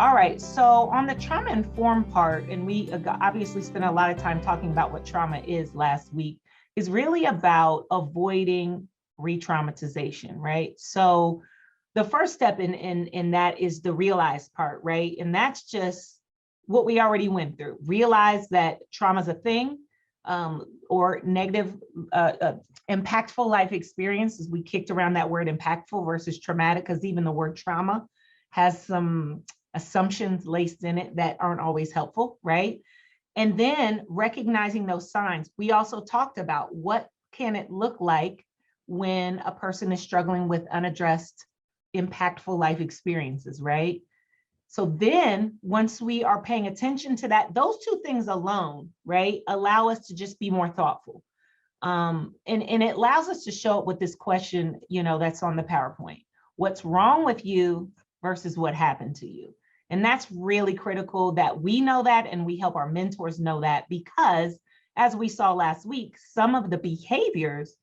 All right, so on the trauma-informed part, and we obviously spent a lot of time talking about what trauma is last week, is really about avoiding re-traumatization, right? So the first step in that is the realize part, right? And that's just what we already went through. Realize that trauma is a thing, or negative, impactful life experiences. We kicked around that word impactful versus traumatic, because even the word trauma has some assumptions laced in it that aren't always helpful, right? And then recognizing those signs. We also talked about what can it look like when a person is struggling with unaddressed, impactful life experiences, right? So then once we are paying attention to that, those two things alone, right, allow us to just be more thoughtful. And it allows us to show up with this question, that's on the PowerPoint. What's wrong with you versus what happened to you? And that's really critical that we know that, and we help our mentors know that, because as we saw last week, some of the behaviors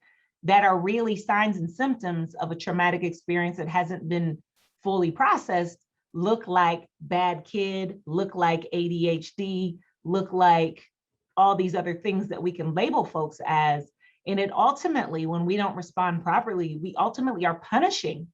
that are really signs and symptoms of a traumatic experience that hasn't been fully processed look like bad kid, look like ADHD, look like all these other things that we can label folks as. And it ultimately, when we don't respond properly, we ultimately are punishing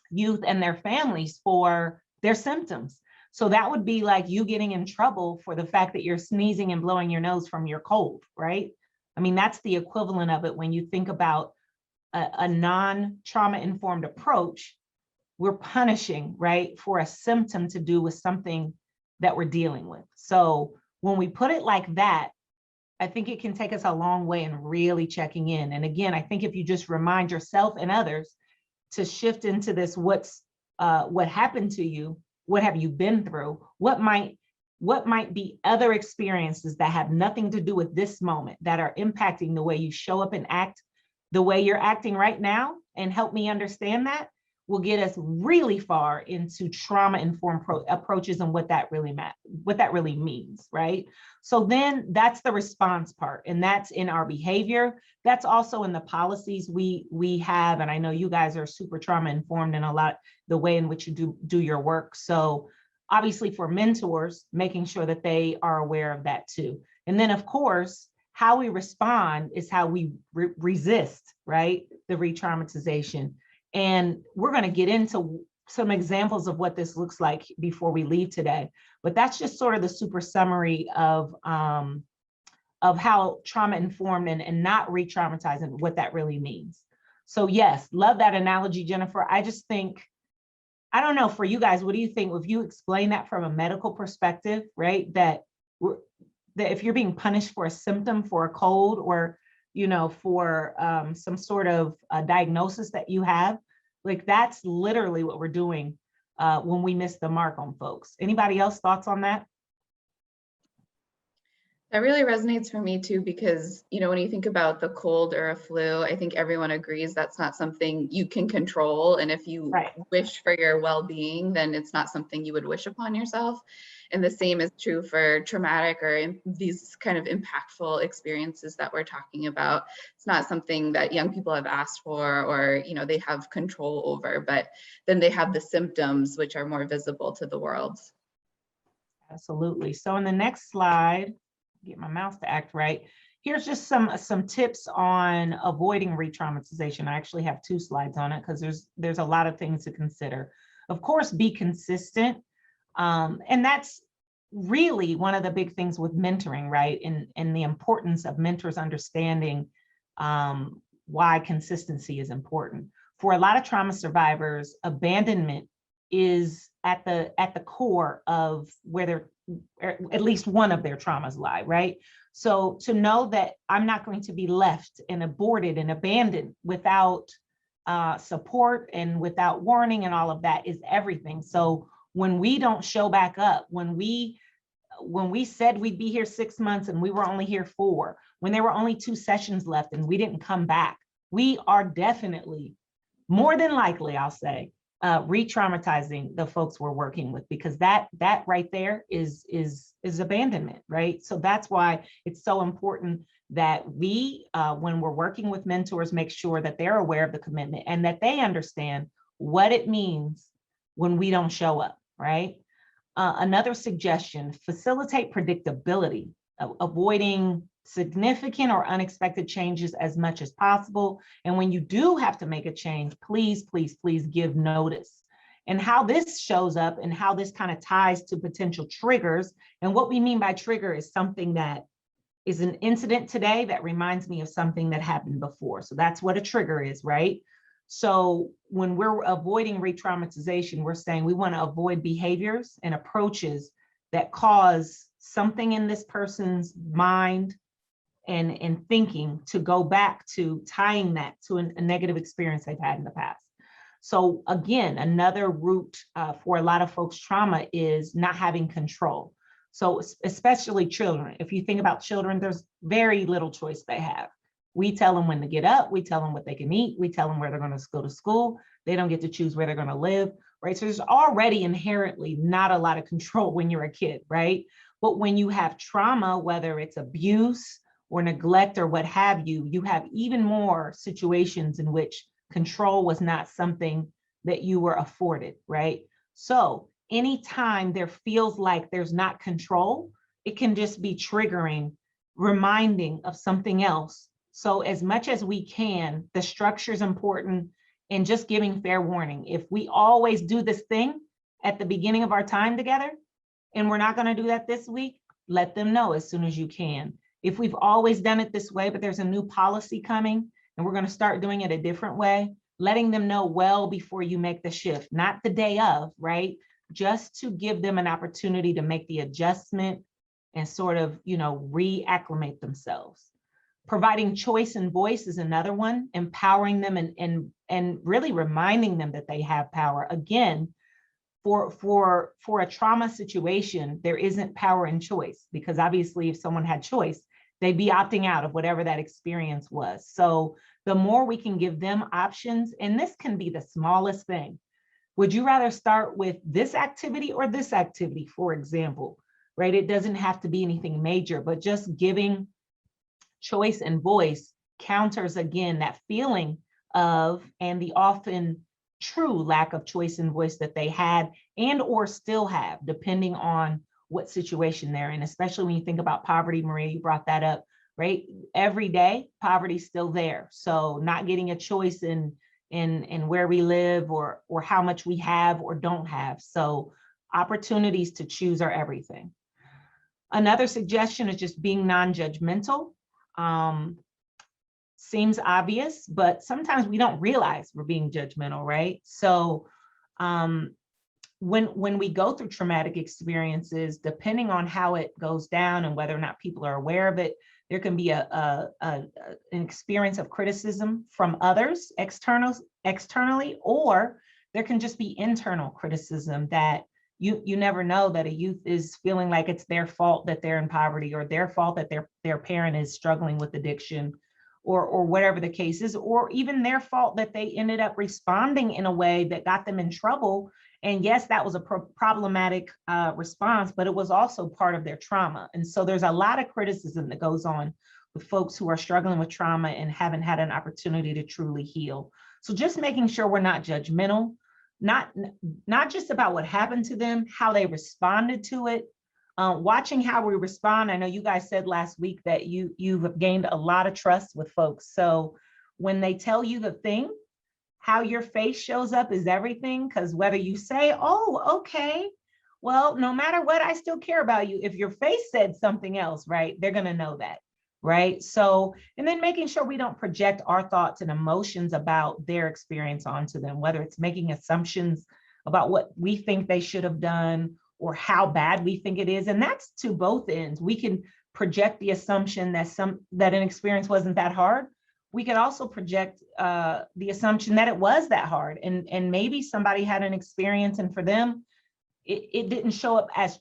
youth and their families for their symptoms. So that would be like you getting in trouble for the fact that you're sneezing and blowing your nose from your cold, right? I mean, that's the equivalent of it when you think about a non-trauma informed approach. We're punishing, right, for a symptom to do with something that we're dealing with. So when we put it like that, I think it can take us a long way in really checking in. And again, I think if you just remind yourself and others to shift into this, what happened to you, what have you been through, what might be other experiences that have nothing to do with this moment that are impacting the way you show up and act the way you're acting right now, and help me understand that, will get us really far into trauma-informed approaches and what that really means, right? So then that's the response part, and that's in our behavior. That's also in the policies we have, and I know you guys are super trauma-informed in a lot the way in which you do your work. So obviously for mentors, making sure that they are aware of that too. And then of course, how we respond is how we resist, right? The re-traumatization. And we're going to get into some examples of what this looks like before we leave today. But that's just sort of the super summary of how trauma-informed and not re-traumatizing, what that really means. So yes, love that analogy, Jennifer. I just think, I don't know, for you guys, what do you think? If you explain that from a medical perspective, right? That if you're being punished for a symptom, for a cold, or for some sort of diagnosis that you have, like that's literally what we're doing when we miss the mark on folks. Anybody else thoughts on that? That really resonates for me too, because, when you think about the cold or a flu, I think everyone agrees that's not something you can control. And if you wish for your well-being, then it's not something you would wish upon yourself. And the same is true for traumatic or these kind of impactful experiences that we're talking about. It's not something that young people have asked for, or, they have control over, but then they have the symptoms which are more visible to the world. Absolutely. So in the next slide, get my mouse to act right. Here's just some tips on avoiding re-traumatization. I actually have 2 slides on it because there's a lot of things to consider. Of course, be consistent. And that's really one of the big things with mentoring, right? And the importance of mentors understanding why consistency is important. For a lot of trauma survivors, abandonment is at the core of where at least one of their traumas lie, right? So to know that I'm not going to be left and aborted and abandoned without support and without warning and all of that is everything. So when we don't show back up, when we said we'd be here 6 months and we were only here 4, when there were only 2 sessions left and we didn't come back, we are definitely, more than likely, I'll say, re-traumatizing the folks we're working with, because that right there is abandonment, right? So that's why it's so important that we, when we're working with mentors, make sure that they're aware of the commitment and that they understand what it means when we don't show up, right? Another suggestion, facilitate predictability, avoiding significant or unexpected changes as much as possible. And when you do have to make a change, please, please, please give notice. And how this shows up and how this kind of ties to potential triggers. And what we mean by trigger is something that is an incident today that reminds me of something that happened before. So that's what a trigger is, right? So when we're avoiding re-traumatization, we're saying we want to avoid behaviors and approaches that cause something in this person's mind and thinking to go back to tying that to a negative experience they've had in the past. So again, another root for a lot of folks' trauma is not having control. So especially children, if you think about children, there's very little choice they have. We tell them when to get up, we tell them what they can eat, we tell them where they're going to go to school. They don't get to choose where they're going to live, right? So there's already inherently not a lot of control when you're a kid, right? But when you have trauma, whether it's abuse or neglect or what have you, you have even more situations in which control was not something that you were afforded, right? So anytime there feels like there's not control, it can just be triggering, reminding of something else. So as much as we can, the structure is important, and just giving fair warning. If we always do this thing at the beginning of our time together, and we're not going to do that this week, let them know as soon as you can. If we've always done it this way, but there's a new policy coming and we're going to start doing it a different way, letting them know well before you make the shift, not the day of, right? Just to give them an opportunity to make the adjustment and sort of, reacclimate themselves. Providing choice and voice is another one, empowering them and really reminding them that they have power. Again, for a trauma situation, there isn't power in choice, because obviously if someone had choice, they'd be opting out of whatever that experience was. So the more we can give them options, and this can be the smallest thing. Would you rather start with this activity or this activity, for example, right? It doesn't have to be anything major, but just giving choice and voice counters, again, that feeling of, and the often true lack of choice and voice that they had and or still have, depending on what situation they're in, especially when you think about poverty. Maria, you brought that up, right? Every day, poverty's still there. So not getting a choice in where we live or how much we have or don't have. So opportunities to choose are everything. Another suggestion is just being non-judgmental. Seems obvious, but sometimes we don't realize we're being judgmental, right? So when we go through traumatic experiences, depending on how it goes down and whether or not people are aware of it, there can be an experience of criticism from others externally, or there can just be internal criticism that you never know that a youth is feeling like it's their fault that they're in poverty, or their fault that their parent is struggling with addiction, or whatever the case is, or even their fault that they ended up responding in a way that got them in trouble. And yes, that was a problematic response, but it was also part of their trauma. And so there's a lot of criticism that goes on with folks who are struggling with trauma and haven't had an opportunity to truly heal. So just making sure we're not judgmental, not just about what happened to them, how they responded to it, watching how we respond. I know you guys said last week that you've gained a lot of trust with folks. So when they tell you the thing, how your face shows up is everything, because whether you say, oh, okay, well, no matter what, I still care about you. If your face said something else, right, they're going to know that, right? So, and then making sure we don't project our thoughts and emotions about their experience onto them, whether it's making assumptions about what we think they should have done or how bad we think it is. And that's to both ends. We can project the assumption that an experience wasn't that hard. We could also project the assumption that it was that hard, and maybe somebody had an experience, and for them, it didn't show up as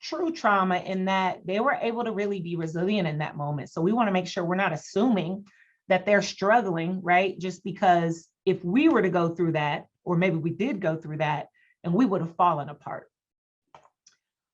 true trauma, in that they were able to really be resilient in that moment. So we want to make sure we're not assuming that they're struggling, right? Just because if we were to go through that, or maybe we did go through that, and we would have fallen apart.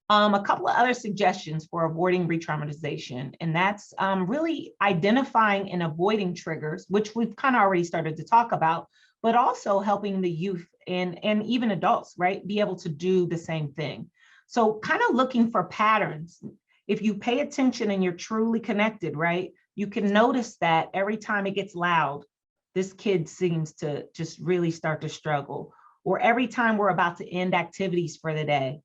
A couple of other suggestions for avoiding re-traumatization, and that's really identifying and avoiding triggers, which we've kind of already started to talk about, but also helping the youth and even adults, right, be able to do the same thing. So kind of looking for patterns. If you pay attention and you're truly connected, right, you can notice that every time it gets loud, this kid seems to just really start to struggle. Or every time we're about to end activities for the day,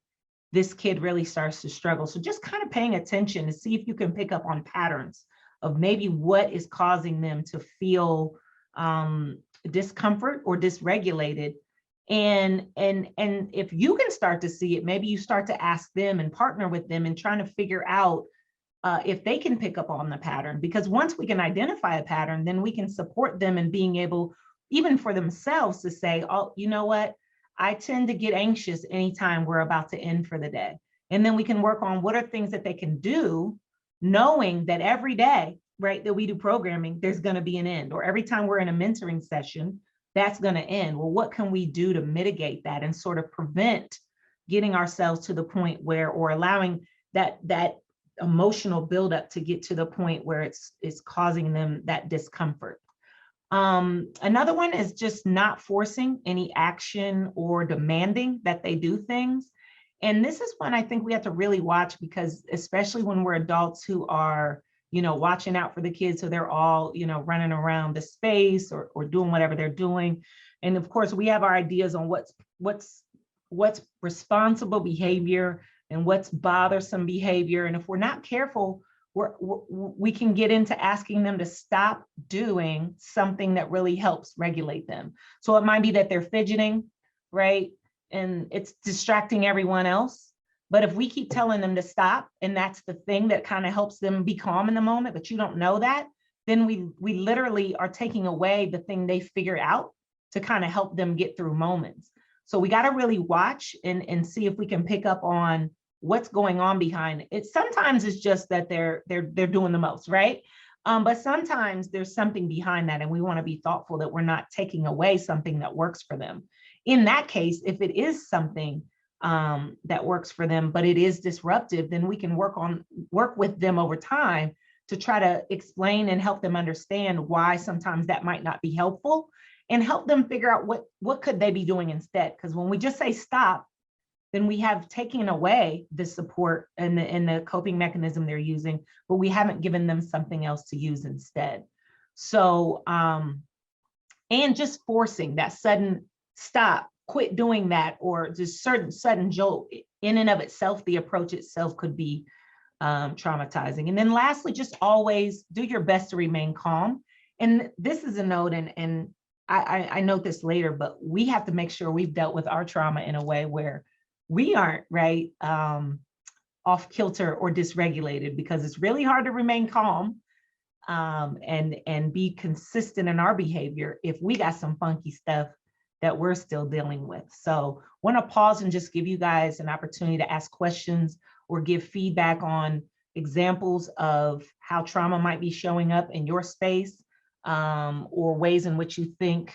this kid really starts to struggle. So just kind of paying attention to see if you can pick up on patterns of maybe what is causing them to feel discomfort or dysregulated. And if you can start to see it, maybe you start to ask them and partner with them and trying to figure out if they can pick up on the pattern. Because once we can identify a pattern, then we can support them in being able, even for themselves, to say, oh, you know what? I tend to get anxious anytime we're about to end for the day. And then we can work on what are things that they can do, knowing that every day, right, that we do programming, there's going to be an end. Or every time we're in a mentoring session, that's going to end. Well, what can we do to mitigate that and sort of prevent getting ourselves to the point where, or allowing that emotional buildup to get to the point where it's causing them that discomfort. Another one is just not forcing any action or demanding that they do things. And this is one I think we have to really watch, because especially when we're adults who are, watching out for the kids, so they're all, running around the space or doing whatever they're doing. And of course, we have our ideas on what's responsible behavior and what's bothersome behavior. And if we're not careful, we can get into asking them to stop doing something that really helps regulate them. So it might be that they're fidgeting, right? And it's distracting everyone else. But if we keep telling them to stop, and that's the thing that kind of helps them be calm in the moment, but you don't know that, then we literally are taking away the thing they figured out to kind of help them get through moments. So we got to really watch and see if we can pick up on what's going on behind it. Sometimes it's just that they're doing the most, right? But sometimes there's something behind that, and we want to be thoughtful that we're not taking away something that works for them. In that case, if it is something that works for them, but it is disruptive, then we can work with them over time to try to explain and help them understand why sometimes that might not be helpful, and help them figure out what could they be doing instead. Because when we just say stop, then we have taken away the support and the coping mechanism they're using, but we haven't given them something else to use instead. So, and just forcing that sudden stop, quit doing that, or just sudden jolt, in and of itself, the approach itself could be traumatizing. And then lastly, just always do your best to remain calm. And this is a note, and I note this later, but we have to make sure we've dealt with our trauma in a way where we aren't off kilter or dysregulated, because it's really hard to remain calm and be consistent in our behavior if we got some funky stuff that we're still dealing with. So I want to pause and just give you guys an opportunity to ask questions or give feedback on examples of how trauma might be showing up in your space, or ways in which you think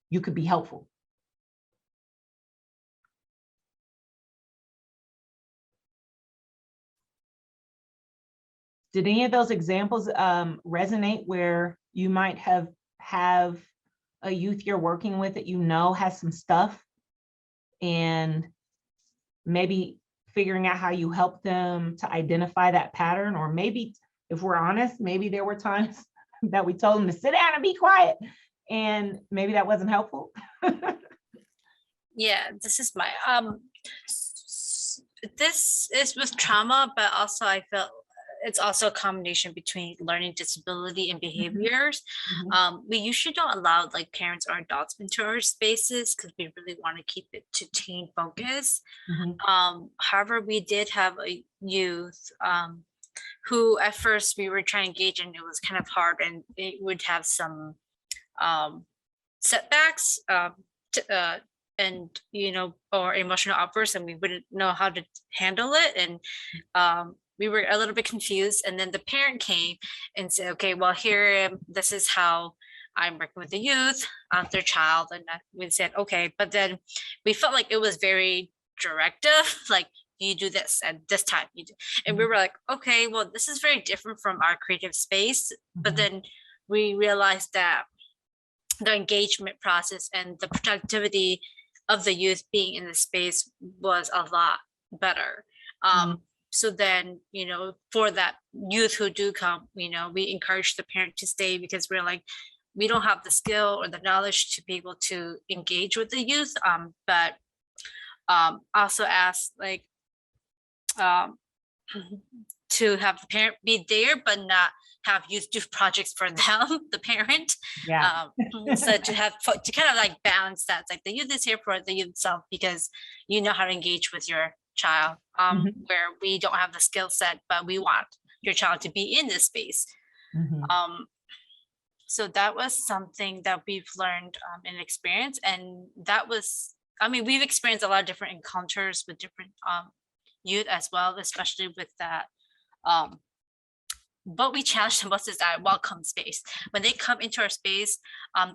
you could be helpful. Did any of those examples resonate where you might have a youth you're working with that has some stuff, and maybe figuring out how you help them to identify that pattern? Or maybe, if we're honest, maybe there were times that we told them to sit down and be quiet, and maybe that wasn't helpful. Yeah, this is my this is with trauma, but also I felt it's also a combination between learning disability and behaviors. We usually don't allow like parents or adults into our spaces because we really want to keep it to teen focus. However, we did have a youth who at first we were trying to engage, and it was kind of hard, and it would have some setbacks and or emotional outbursts, and we wouldn't know how to handle it. And we were a little bit confused, and then the parent came and said, okay, well, this is how I'm working with the youth, their child. And we said, okay, but then we felt like it was very directive, like, you do this at this time, you do. And we were like, okay, well, this is very different from our creative space. But then we realized that the engagement process and the productivity of the youth being in the space was a lot better. So then, you know, for that youth who do come, you know, we encourage the parent to stay, because we're like, we don't have the skill or the knowledge to be able to engage with the youth. But also ask like to have the parent be there, but not have youth do projects for them, the parent. Yeah. So to have to kind of like balance that. It's like the youth is here for the youth itself, because you know how to engage with your child, where we don't have the skill set, but we want your child to be in this space. So that was something that we've learned in experience. And that was, I mean, we've experienced a lot of different encounters with different youth as well, especially with that. What we challenge the most is that welcome space. When they come into our space,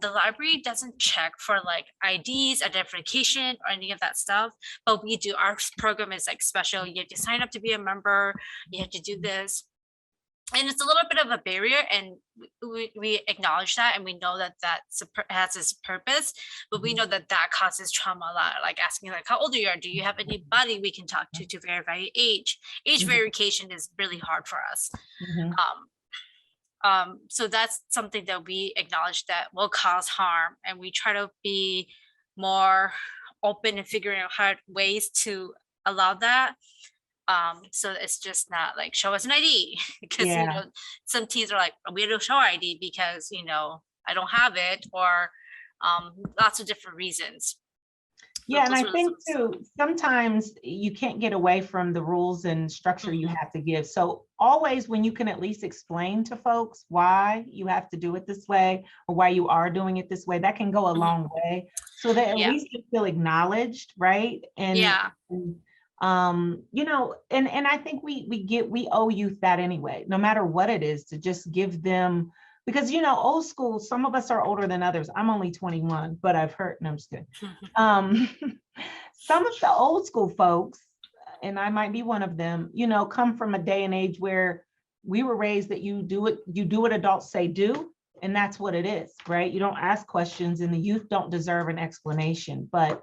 the library doesn't check for like IDs, identification, or any of that stuff, but we do. Our program is like special. You have to sign up to be a member. You have to do this. And it's a little bit of a barrier, and we acknowledge that, and we know that that has its purpose, but we know that that causes trauma a lot. Like asking like, how old are you? Do you have anybody we can talk to verify age? Age verification is really hard for us. So that's something that we acknowledge that will cause harm, and we try to be more open and figuring out ways to allow that. So it's just not like show us an ID, because you know, some teens are like, we don't show ID because, you know, I don't have it, or lots of different reasons. Yeah, and I think too, sometimes you can't get away from the rules and structure you have to give. So always, when you can at least explain to folks why you have to do it this way, or why you are doing it this way, that can go a long way, so that at least you feel acknowledged, right? And you know, and I think we owe youth that anyway, no matter what it is, to just give them, because, you know, old school, some of us are older than others. I'm only 21, but I've heard, no, I'm just kidding. Some of the old school folks, and I might be one of them, you know, come from a day and age where we were raised that you do what adults say do, and that's what it is, right? You don't ask questions, and the youth don't deserve an explanation. But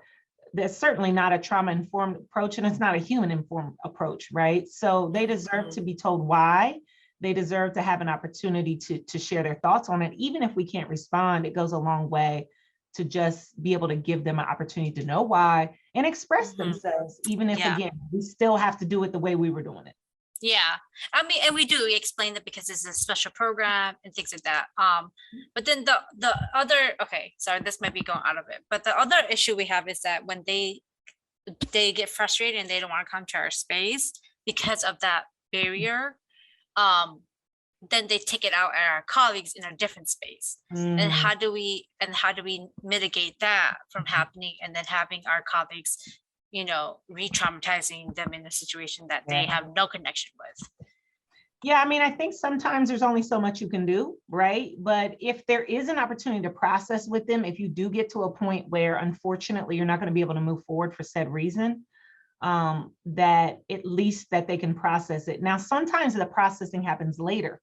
that's certainly not a trauma-informed approach, and it's not a human-informed approach, right? So they deserve to be told why. They deserve to have an opportunity to share their thoughts on it. Even if we can't respond, it goes a long way to just be able to give them an opportunity to know why and express themselves, even if, again, we still have to do it the way we were doing it. Yeah, I mean, and we explain that because it's a special program and things like that. But then the other, okay, sorry, this might be going out of it, but the other issue we have is that when they get frustrated and they don't want to come to our space because of that barrier, then they take it out at our colleagues in a different space. And how do we mitigate that from happening, and then having our colleagues, you know, re-traumatizing them in a situation that they have no connection with? Yeah, I mean, I think sometimes there's only so much you can do, right? But if there is an opportunity to process with them, if you do get to a point where unfortunately you're not going to be able to move forward for said reason, that at least that they can process it. Now, sometimes the processing happens later,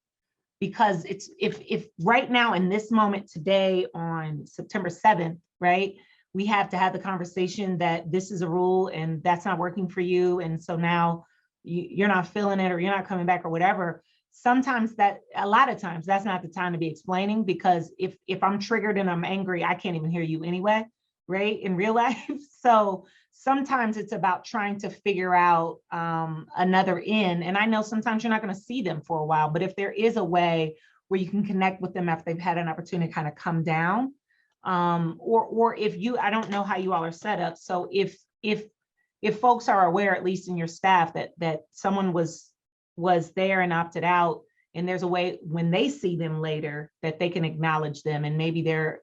because it's if right now in this moment today on September 7th, right, we have to have the conversation that this is a rule and that's not working for you, and so now you're not feeling it, or you're not coming back, or whatever. Sometimes a lot of times that's not the time to be explaining, because if I'm triggered and I'm angry, I can't even hear you anyway, right, in real life. So sometimes it's about trying to figure out another in. And I know sometimes you're not going to see them for a while, but if there is a way where you can connect with them after they've had an opportunity to kind of come down, or if you, I don't know how you all are set up. So if folks are aware, at least in your staff, that someone was there and opted out, and there's a way when they see them later that they can acknowledge them, and maybe they're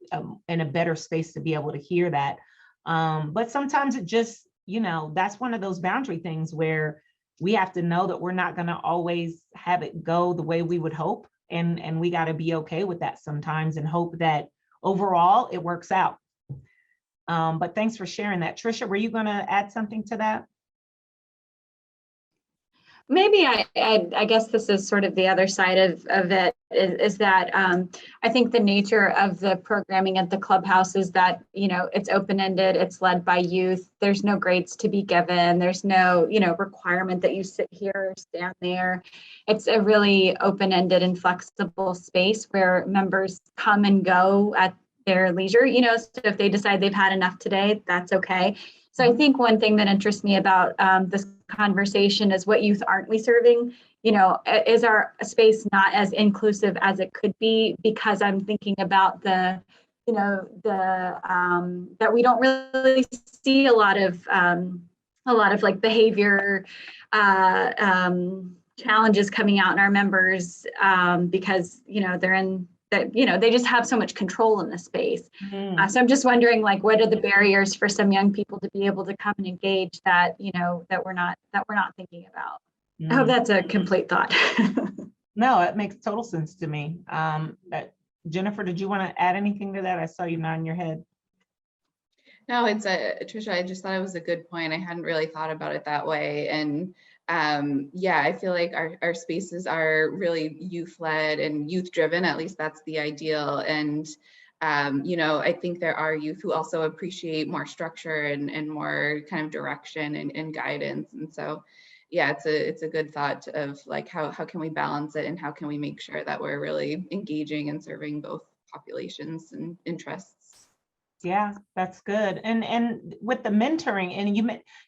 in a better space to be able to hear that. But sometimes it just, you know, that's one of those boundary things where we have to know that we're not going to always have it go the way we would hope. And we got to be okay with that sometimes, and hope that overall it works out. But thanks for sharing that. Trisha, were you going to add something to that? maybe I guess this is sort of the other side of it is that I think the nature of the programming at the clubhouse is that, it's open-ended, it's led by youth. There's no grades to be given. There's no, requirement that you sit here or stand there. It's a really open-ended and flexible space where members come and go at their leisure, so if they decide they've had enough today, that's okay. So I think one thing that interests me about this conversation is what youth aren't we serving? Is our space not as inclusive as it could be? Because I'm thinking about that we don't really see a lot of like behavior challenges coming out in our members because they're in that they just have so much control in the space. So I'm just wondering, like, what are the barriers for some young people to be able to come and engage that that we're not thinking about? I hope that's a complete thought. No, it makes total sense to me. Jennifer, did you want to add anything to that? I saw you nodding your head. No, it's Trisha, I just thought it was a good point. I hadn't really thought about it that way. And yeah, I feel like our spaces are really youth-led and youth-driven. At least that's the ideal. And I think there are youth who also appreciate more structure and more kind of direction and guidance. And so, yeah, it's a good thought of like how can we balance it and how can we make sure that we're really engaging and serving both populations and interests. Yeah, that's good. And with the mentoring, and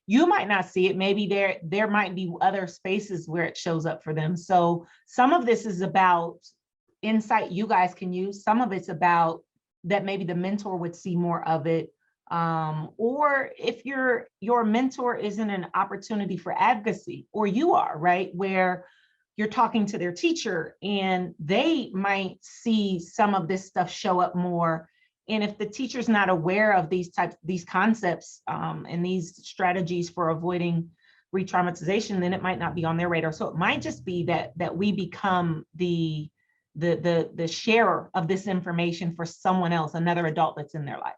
you might not see it, maybe there might be other spaces where it shows up for them. So some of this is about insight you guys can use. Some of it's about that maybe the mentor would see more of it. Or if your mentor isn't an opportunity for advocacy, or you are, right, where you're talking to their teacher and they might see some of this stuff show up more. And if the teacher's not aware of these concepts and these strategies for avoiding re-traumatization, then it might not be on their radar. So it might just be that we become the sharer of this information for someone else, another adult that's in their life.